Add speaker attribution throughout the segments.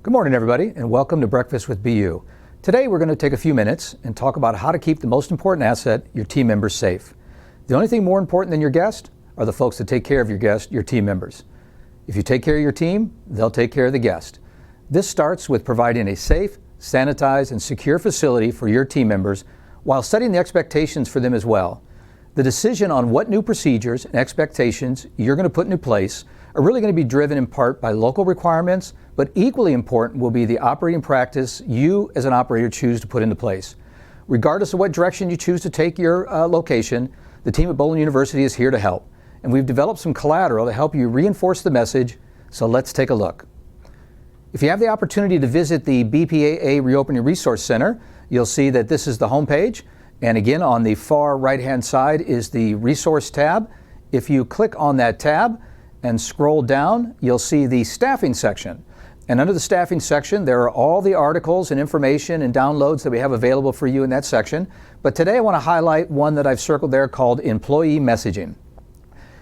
Speaker 1: Good morning, everybody, and welcome to Breakfast with BU. Today, we're going to take a few minutes and talk about how to keep the most important asset, your team members, safe. The only thing more important than your guest are the folks that take care of your guest, your team members. If you take care of your team, they'll take care of the guest. This starts with providing a safe, sanitized, and secure facility for your team members while setting the expectations for them as well. The decision on what new procedures and expectations you're going to put into place are really going to be driven in part by local requirements, but equally important will be the operating practice you as an operator choose to put into place. Regardless of what direction you choose to take your location, the team at Bowling University is here to help. And we've developed some collateral to help you reinforce the message, so let's take a look. If you have the opportunity to visit the BPAA Reopening Resource Center, you'll see that this is the homepage. And again, on the far right-hand side is the Resource tab. If you click on that tab and scroll down, you'll see the Staffing section. And under the Staffing section, there are all the articles and information and downloads that we have available for you in that section. But today I want to highlight one that I've circled there called Employee Messaging.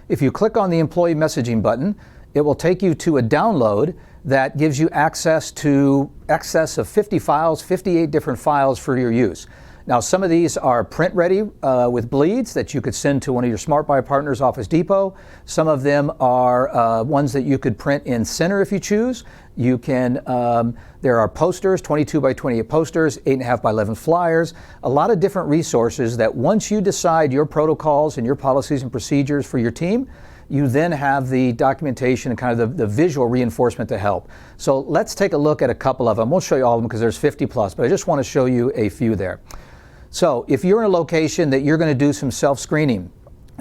Speaker 1: If you click on the Employee Messaging button, it will take you to a download that gives you access to excess of 50 files, 58 different files for your use. Now, some of these are print ready with bleeds that you could send to one of your Smart Buy partners, Office Depot. Some of them are ones that you could print in center if you choose. You can, there are posters, 22 by 28 posters, 8.5 by 11 flyers, a lot of different resources that once you decide your protocols and your policies and procedures for your team, you then have the documentation and kind of the visual reinforcement to help. So let's take a look at a couple of them. We'll show you all of them because there's 50 plus, but I just want to show you a few there. So if you're in a location that you're going to do some self-screening,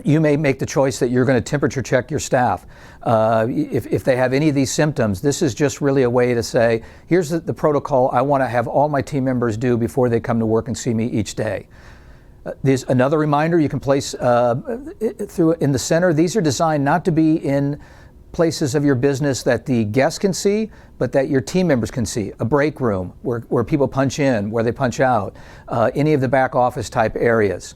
Speaker 1: you may make the choice that you're going to temperature check your staff. If they have any of these symptoms, this is just really a way to say, here's the protocol I want to have all my team members do before they come to work and see me each day. There's another reminder you can place through in the center. These are designed not to be in places of your business that the guests can see, but that your team members can see. A break room where people punch in, where they punch out, any of the back office type areas.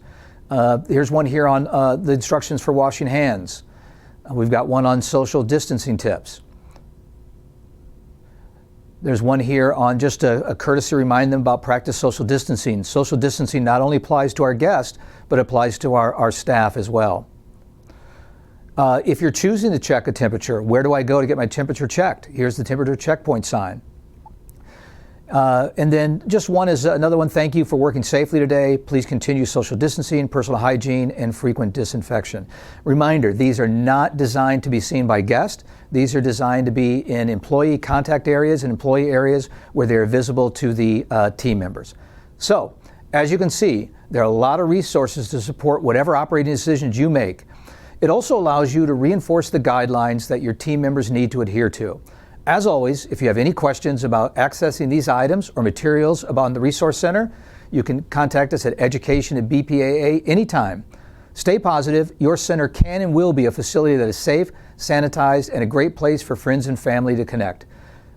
Speaker 1: Here's one here on the instructions for washing hands. We've got one on social distancing tips. There's one here on just a courtesy remind them about practice social distancing. Social distancing not only applies to our guests, but applies to our staff as well. If you're choosing to check a temperature, where do I go to get my temperature checked? Here's the temperature checkpoint sign. And then just one is another one, thank you for working safely today. Please continue social distancing, personal hygiene, and frequent disinfection. Reminder, these are not designed to be seen by guests. These are designed to be in employee contact areas and employee areas where they're visible to the team members. So, as you can see, there are a lot of resources to support whatever operating decisions you make. It also allows you to reinforce the guidelines that your team members need to adhere to. As always, if you have any questions about accessing these items or materials about the Resource Center, you can contact us at education@bpaa anytime. Stay positive. Your center can and will be a facility that is safe, sanitized, and a great place for friends and family to connect.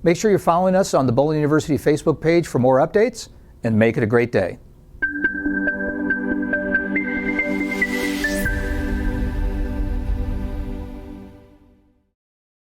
Speaker 1: Make sure you're following us on the Bowling University Facebook page for more updates, and make it a great day.